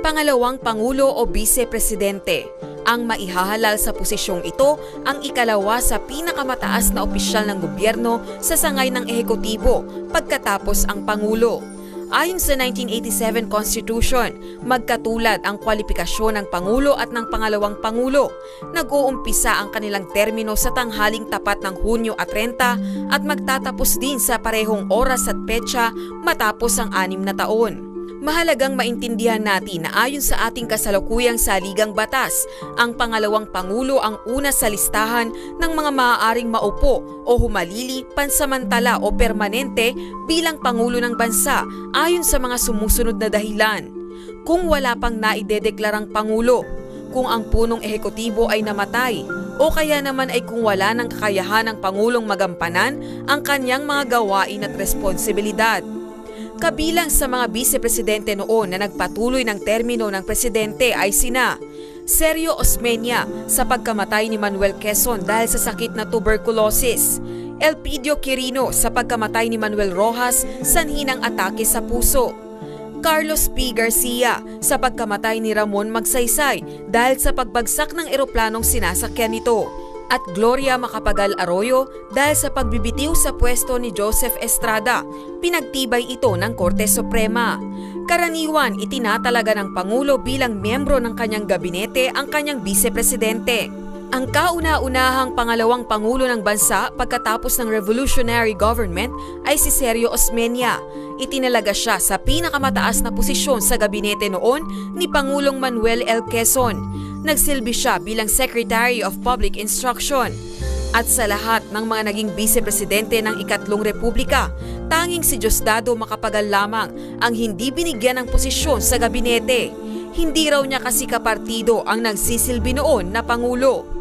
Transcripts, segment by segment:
Pangalawang Pangulo o Vice Presidente. Ang maihahalal sa posisyong ito ang ikalawa sa pinakamataas na opisyal ng gobyerno sa sangay ng ehekutibo pagkatapos ang Pangulo. Ayon sa 1987 Constitution, magkatulad ang kwalifikasyon ng Pangulo at ng Pangalawang Pangulo. Nag-uumpisa ang kanilang termino sa tanghaling tapat ng Hunyo 30 at magtatapos din sa parehong oras at petsa matapos ang 6 na taon. Mahalagang maintindihan natin na ayon sa ating kasalukuyang saligang batas, ang Pangalawang Pangulo ang una sa listahan ng mga maaaring maupo o humalili pansamantala o permanente bilang Pangulo ng bansa ayon sa mga sumusunod na dahilan. Kung wala pang naidedeklarang Pangulo, kung ang punong ehekutibo ay namatay, o kaya naman ay kung wala ng kakayahan ng Pangulong magampanan ang kanyang mga gawain at responsibilidad. Kabilang sa mga vice-presidente noon na nagpatuloy ng termino ng presidente ay sina Sergio Osmeña sa pagkamatay ni Manuel Quezon dahil sa sakit na tuberculosis, Elpidio Quirino sa pagkamatay ni Manuel Rojas sanhi ng atake sa puso, Carlos P. Garcia sa pagkamatay ni Ramon Magsaysay dahil sa pagbagsak ng eroplanong sinasakyan nito, at Gloria Macapagal Arroyo dahil sa pagbibitiw sa pwesto ni Joseph Estrada. Pinagtibay ito ng Korte Suprema. Karaniwan itinatalaga ng Pangulo bilang miyembro ng kanyang gabinete ang kanyang vice-presidente. Ang kauna-unahang Pangalawang Pangulo ng bansa pagkatapos ng revolutionary government ay si Sergio Osmeña. Itinalaga siya sa pinakamataas na posisyon sa gabinete noon ni Pangulong Manuel L. Quezon. Nagsilbi siya bilang Secretary of Public Instruction. At sa lahat ng mga naging vice-presidente ng Ikatlong Republika, tanging si Diosdado Macapagal lamang ang hindi binigyan ng posisyon sa gabinete. Hindi raw niya kasi kapartido ang nagsisilbi noon na Pangulo.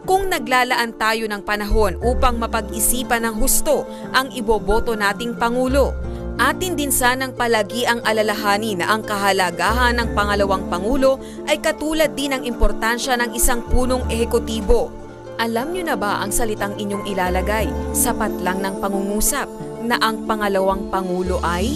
Kung naglalaan tayo ng panahon upang mapag-isipan ng husto ang iboboto nating Pangulo, atin din sanang palagi ang alalahanin na ang kahalagahan ng Pangalawang Pangulo ay katulad din ng importansya ng isang punong ehekutibo. Alam niyo na ba ang salitang inyong ilalagay? Sapat lang ng pangungusap na ang Pangalawang Pangulo ay